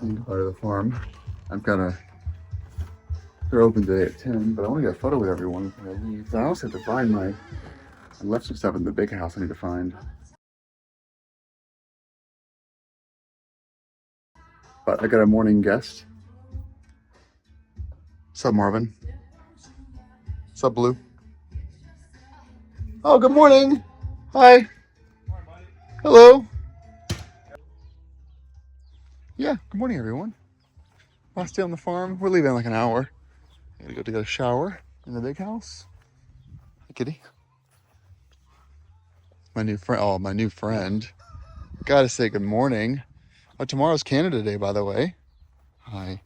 saying goodbye to the farm. They're open today at 10, but I want to get a photo with everyone before I leave. I also have to find I left some stuff in the big house I need to find. But I got a morning guest. What's up, Marvin? What's up, Blue? Oh, good morning. Hi. Hello. Yeah, good morning, everyone. Last day on the farm. We're leaving in like an hour. I gotta go take a shower in the big house. Hi, kitty. My new friend. Oh, my new friend. Gotta say good morning. Oh, tomorrow's Canada Day, by the way. Hi.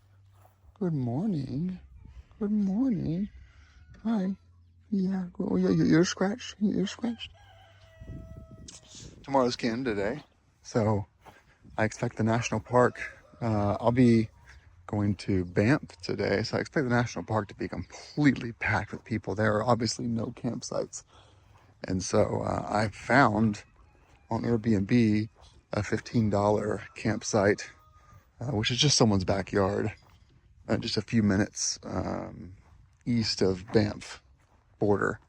Good morning. Good morning. Hi. Yeah. Oh, yeah. Your ear scratched. Your ear scratched. Tomorrow's Canada Day, so I expect the national park. I'll be going to Banff today, so I expect the national park to be completely packed with people. There are obviously no campsites, and so I found on Airbnb a $15 campsite, which is just someone's backyard, just a few minutes east of Banff border.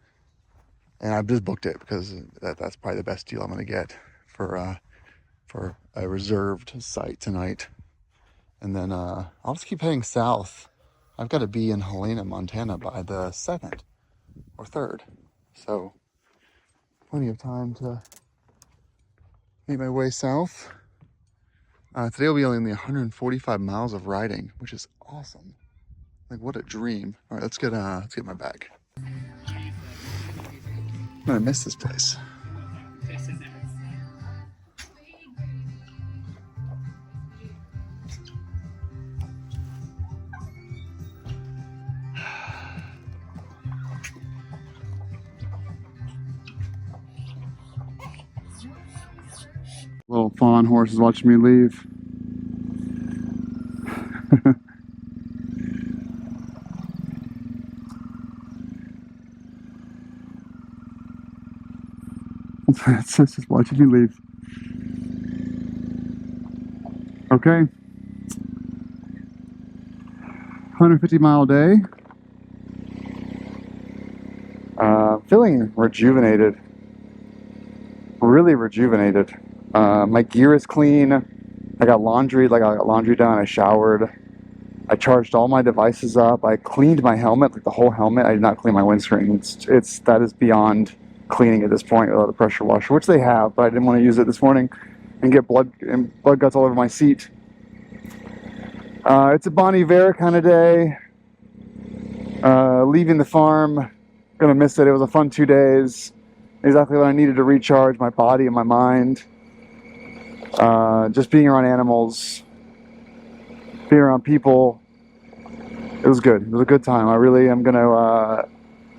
And I've just booked it because that's probably the best deal I'm going to get for a reserved site tonight. And then I'll just keep heading south. I've got to be in Helena, Montana by the 2nd or 3rd. So plenty of time to make my way south. Today will be only 145 miles of riding, which is awesome. Like, what a dream. All right, let's get my bag. I'm gonna miss this place. Little fawn horse is watching me leave. It's just watching me leave. Okay. 150-mile day. Feeling rejuvenated. Really rejuvenated. My gear is clean. I got laundry done. I showered. I charged all my devices up. I cleaned my helmet, like the whole helmet. I did not clean my windscreen. That is beyond cleaning at this point without a pressure washer, which they have, but I didn't want to use it this morning and get blood guts all over my seat. It's a Bon Iver kind of day. Leaving the farm, gonna miss it. It was a fun 2 days. Exactly what I needed to recharge my body and my mind. Just being around animals, being around people, it was good. It was a good time. I really am gonna.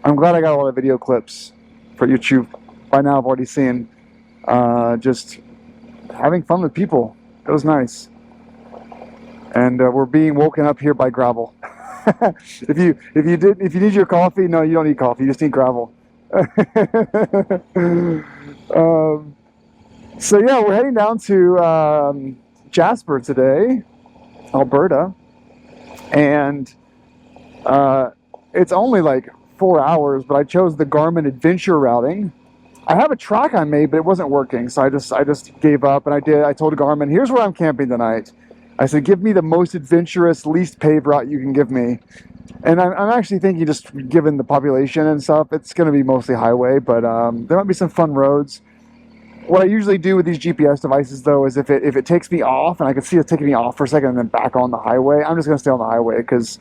I'm glad I got a lot of video clips for YouTube. By now, I've already seen. Just having fun with people. It was nice. And we're being woken up here by gravel. If you need your coffee, no, you don't need coffee. You just need gravel. So yeah, we're heading down to Jasper today, Alberta, and it's only like 4 hours, but I chose the Garmin Adventure routing. I have a track I made, but it wasn't working, so I just gave up, and I told Garmin, here's where I'm camping tonight. I said, give me the most adventurous, least paved route you can give me. And I'm actually thinking, just given the population and stuff, it's going to be mostly highway, but there might be some fun roads. What I usually do with these GPS devices, though, is if it takes me off, and I can see it taking me off for a second and then back on the highway, I'm just going to stay on the highway, because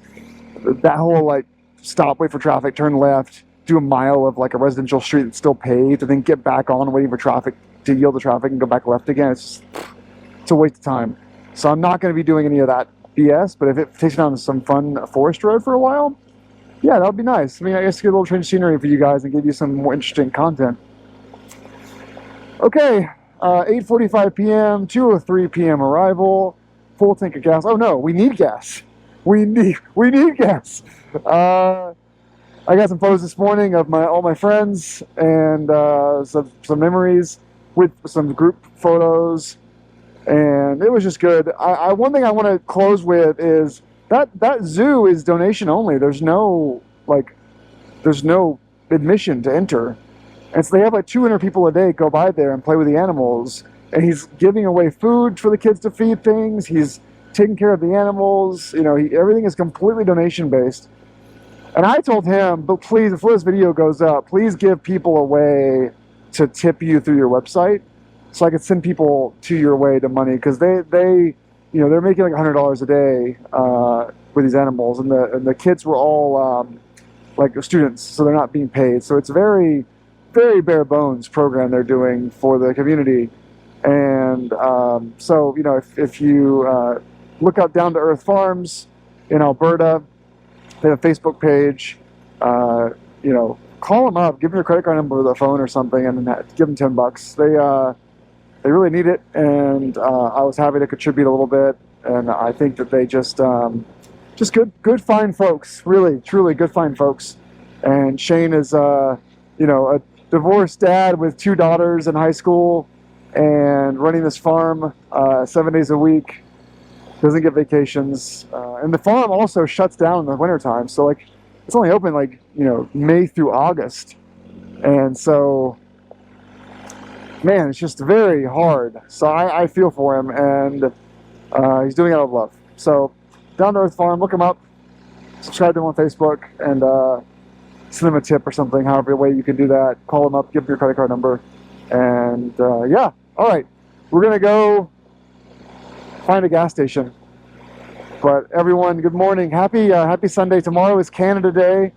that whole, like, stop, wait for traffic, turn left, do a mile of, like, a residential street that's still paved, and then get back on waiting for traffic to yield the traffic and go back left again, it's a waste of time. So I'm not going to be doing any of that BS, but if it takes me on some fun forest road for a while, yeah, that would be nice. I mean, I guess get a little change of scenery for you guys and give you some more interesting content. Okay, 8:45 p.m., 2:03 p.m. arrival, full tank of gas. Oh no, we need gas. We need gas. I got some photos this morning of all my friends and some memories with some group photos. and it was just good. One thing I want to close with is that zoo is donation only. There's no admission to enter. And so they have like 200 people a day go by there and play with the animals. And he's giving away food for the kids to feed things. He's taking care of the animals. You know, everything is completely donation based. And I told him, but please, before this video goes up, please give people a way to tip you through your website, so I could send people to your way to money, because they you know, they're making like $100 a day with these animals, and the kids were all like students, so they're not being paid. So it's a very, very bare bones program they're doing for the community. And so, you know, if you look up Down to Earth Farms in Alberta, they have a Facebook page. You know, call them up, give them your credit card number or the phone or something, and give them $10. They really need it, and I was happy to contribute a little bit. And I think that they just good, fine folks, really, truly good, fine folks. And Shane is, you know, a divorced dad with 2 daughters in high school, and running this farm 7 days a week. Doesn't get vacations, and the farm also shuts down in the wintertime. So like, it's only open like, you know, May through August, and so, man, it's just very hard. So I feel for him, and he's doing it out of love. So Down to Earth Farm, look him up, subscribe to him on Facebook, and send him a tip or something. However way you can do that, call him up, give him your credit card number, and yeah. All right, we're gonna go find a gas station. But everyone, good morning. Happy Sunday. Tomorrow is Canada Day.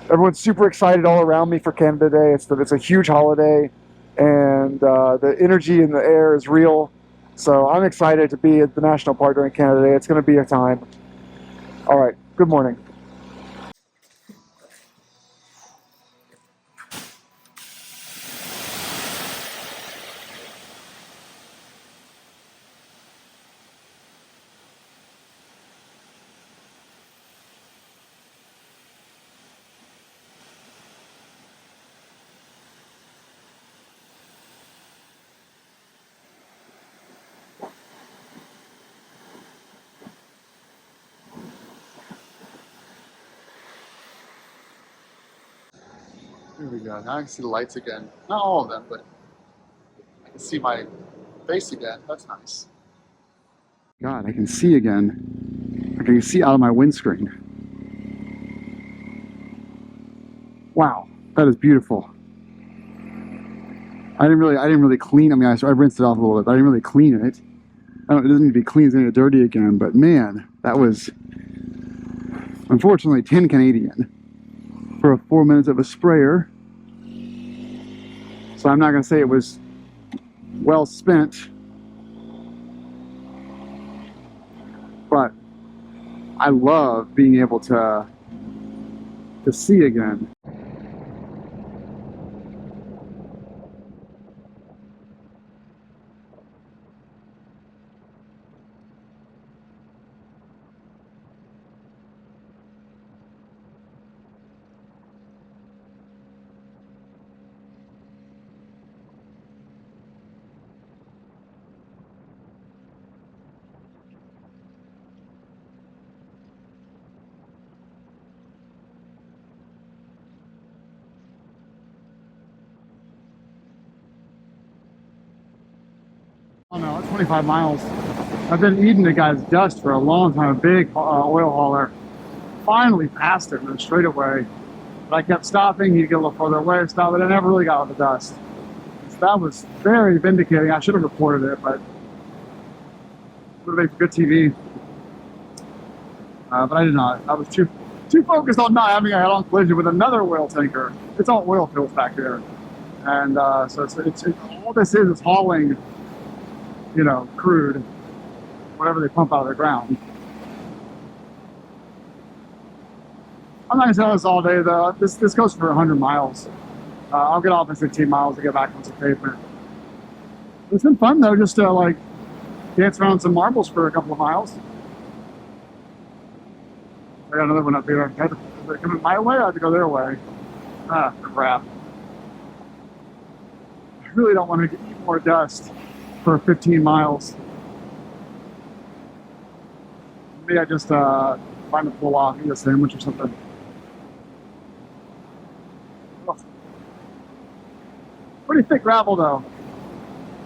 Everyone's super excited all around me for Canada Day. It's a huge holiday, and the energy in the air is real. So I'm excited to be at the National Park during Canada Day. It's going to be a time. All right, good morning. Here we go. Now I can see the lights again. Not all of them, but I can see my face again. That's nice. God, I can see again. I can see out of my windscreen. Wow, that is beautiful. I didn't really clean. I mean, I rinsed it off a little bit, but I didn't really clean it. It doesn't need to be clean. It's going to get dirty again. But man, that was unfortunately 10 Canadian for 4 minutes of a sprayer. So I'm not going to say it was well spent, but I love being able to see again. Oh no, it's 25 miles. I've been eating the guy's dust for a long time, a big oil hauler. Finally passed it in a straightaway. But I kept stopping, he'd get a little further away, stop, but I never really got out the dust. So that was very vindicating. I should have reported it, but it would have made good TV. But I did not. I was too focused on not having a head-on collision with another oil tanker. It's all oil fields back there. And so it's all this is hauling, you know, crude, whatever they pump out of the ground. I'm not gonna say this all day though. This goes for 100 miles. I'll get off in 15 miles to get back on some pavement. It's been fun though, just to like dance around some marbles for a couple of miles. I got another one up here. Are they coming my way? I have to go their way. Ah, crap. I really don't want to eat more dust. for 15 miles. Maybe I just find a pull off, eat a sandwich or something. Oh. Pretty thick gravel though.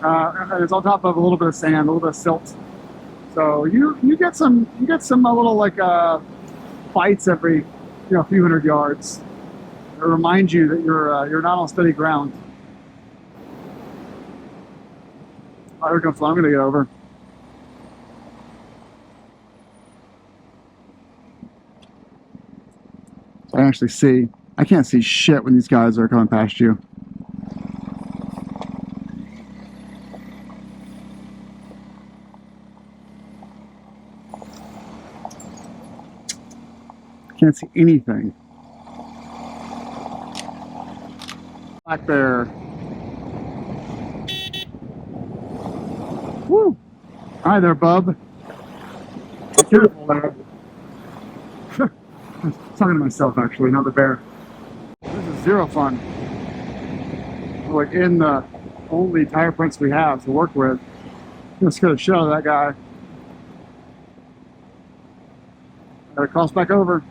And it's on top of a little bit of sand, a little bit of silt. So you get some little like fights every few hundred yards. It reminds you that you're not on steady ground. Oh, here comes. I'm gonna get over. I actually see. I can't see shit when these guys are coming past you. Can't see anything. Back there. Woo! Hi there, bub. Be careful there. I'm talking to myself actually, not the bear. This is zero fun. Like in the only tire prints we have to work with. I'm gonna scare the shit out of that guy. Gotta cross back over.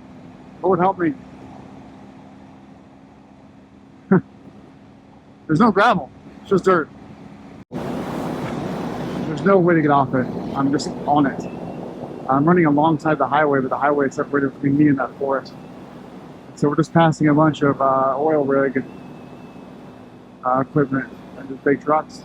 Lord help me. There's no gravel, it's just dirt. There's no way to get off it. I'm just on it. I'm running alongside the highway, but the highway is separated between me and that forest. So we're just passing a bunch of oil rig equipment and just big trucks.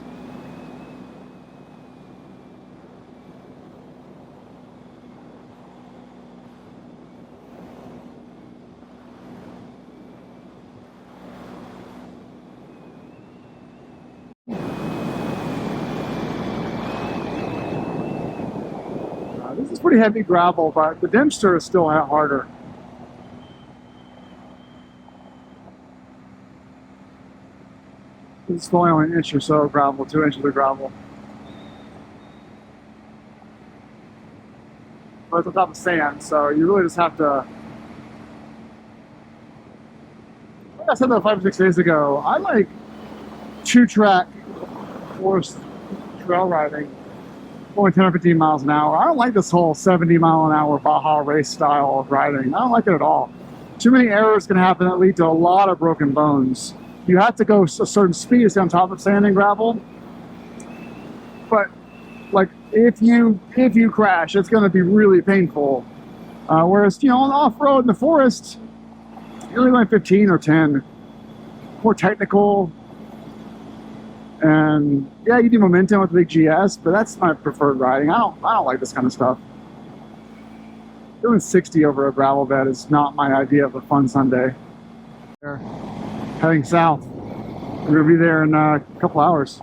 This is pretty heavy gravel, but the Dempster is still harder. This is only an inch or so of gravel, 2 inches of gravel. But it's on top of sand, so you really just have to. Like I said that 5 or 6 days ago, I like 2-track forest trail riding. Only 10 or 15 miles an hour. I don't like this whole 70-mile-an-hour Baja race style of riding. I don't like it at all. Too many errors can happen that lead to a lot of broken bones. You have to go a certain speed to stay on top of sand and gravel. But like if you crash, it's going to be really painful. Whereas on off-road in the forest, you're only like 15 or 10. More technical. And yeah, you do momentum with the big GS, but that's my preferred riding. I don't like this kind of stuff. Doing 60 over a gravel bed is not my idea of a fun Sunday. We're heading south. We're gonna be there in a couple hours.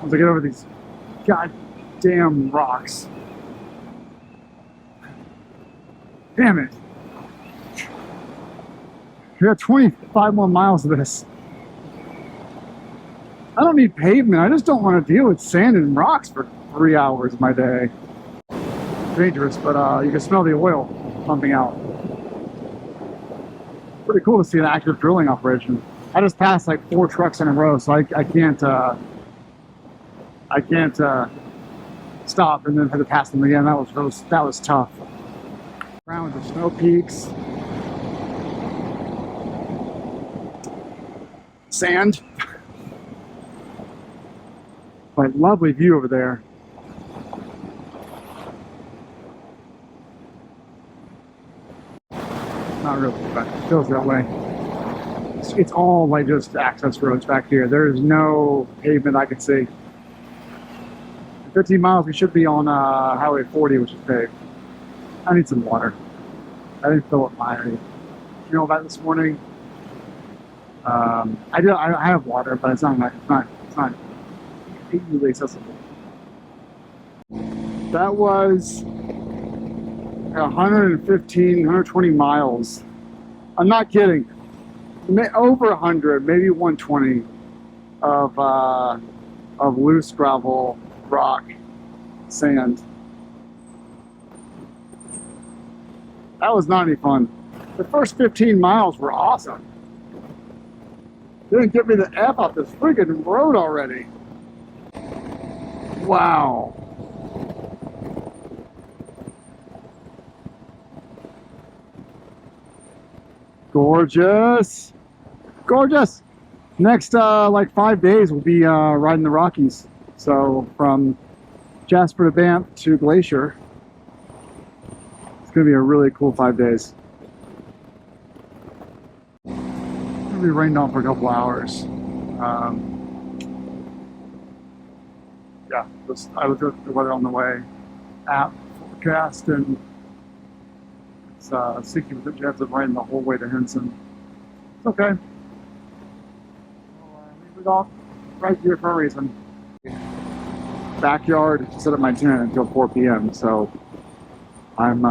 Once I get over these goddamn rocks. Damn it. We got 25 more miles of this. I don't need pavement. I just don't want to deal with sand and rocks for 3 hours of my day. Dangerous, but you can smell the oil pumping out. Pretty cool to see an active drilling operation. I just passed like 4 trucks in a row, so I can't stop and then have to pass them again. That was tough. Around with the snow peaks, sand. But lovely view over there. Not really, but it feels that way. It's all like just access roads back here. There is no pavement I can see. In 15 miles, we should be on Highway 40, which is paved. I need some water. I didn't fill up my area. You know about this morning? I have water, but it's not easily accessible. That was 115, 120 miles. I'm not kidding. Over 100, maybe 120 of loose gravel, rock, sand. That was not any fun. The first 15 miles were awesome. They didn't get me the F off this friggin' road already. Wow. Gorgeous. Gorgeous. Next, like 5 days, we'll be riding the Rockies. So from Jasper to Banff to Glacier. It's going to be a really cool 5 days. It's going to be rained on for a couple hours. Yeah, I looked at the weather on the way app forecast, and it's 60% chance of rain the whole way to Henson. It's okay. We'll leave it off right here for a reason. Backyard set up my tent until 4 p.m. So I'm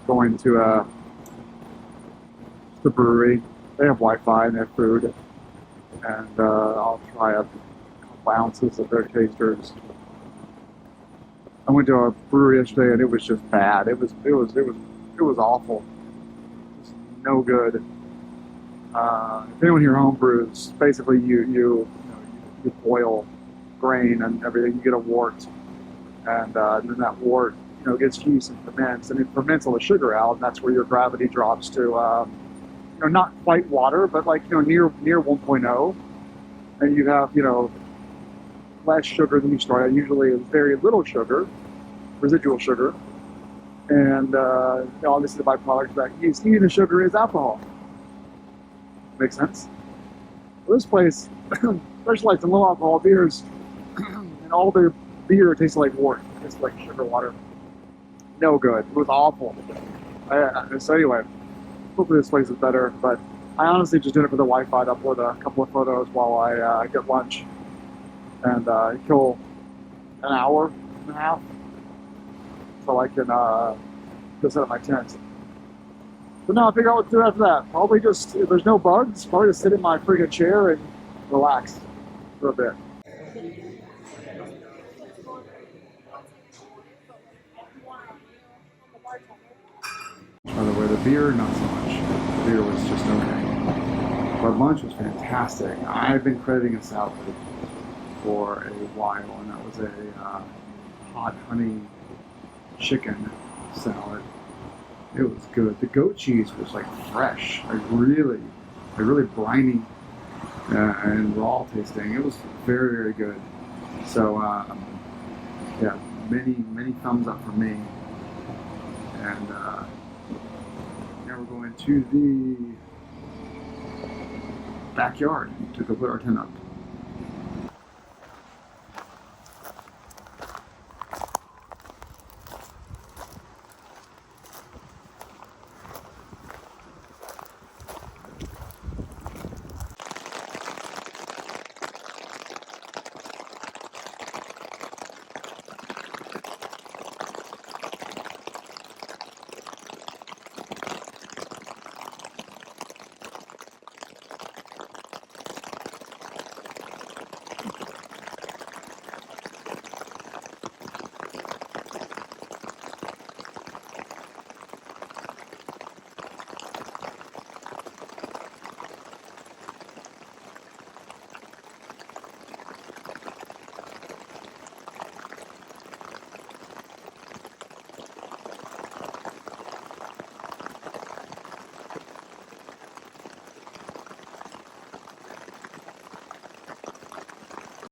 going to the brewery. They have Wi-Fi and they have food, and I'll try a couple ounces of their tasters. I went to a brewery yesterday and it was just bad. It was awful. Just no good. If anyone here home brews, basically you boil grain and everything, you get a wort, and then that wort gets yeast and ferments, and it ferments all the sugar out, and that's where your gravity drops to not quite water, but like near 1.0, and you have less sugar than you start at. Usually very little sugar, residual sugar, and obviously the byproduct of that yeast eating the sugar is alcohol. Makes sense. Well, this place specializes in low alcohol beers, and all their beer tastes like wort. It's like sugar water. No good. It was awful. So anyway, hopefully this place is better. But I honestly just did it for the Wi-Fi to upload a couple of photos while I get lunch and kill an hour and a half so I can go set up my tent. But now I figure out what to do after that. Probably just, if there's no bugs, probably just sit in my freaking chair and relax for a bit. By the way, the beer, not so much. The beer was just okay. But lunch was fantastic. I've been crediting a salad for a while, and that was a hot honey chicken salad. It was good. The goat cheese was like fresh, like really briny and raw tasting. It was very, very good. So yeah, many thumbs up for me. And now we're going to the backyard to go put our tent up.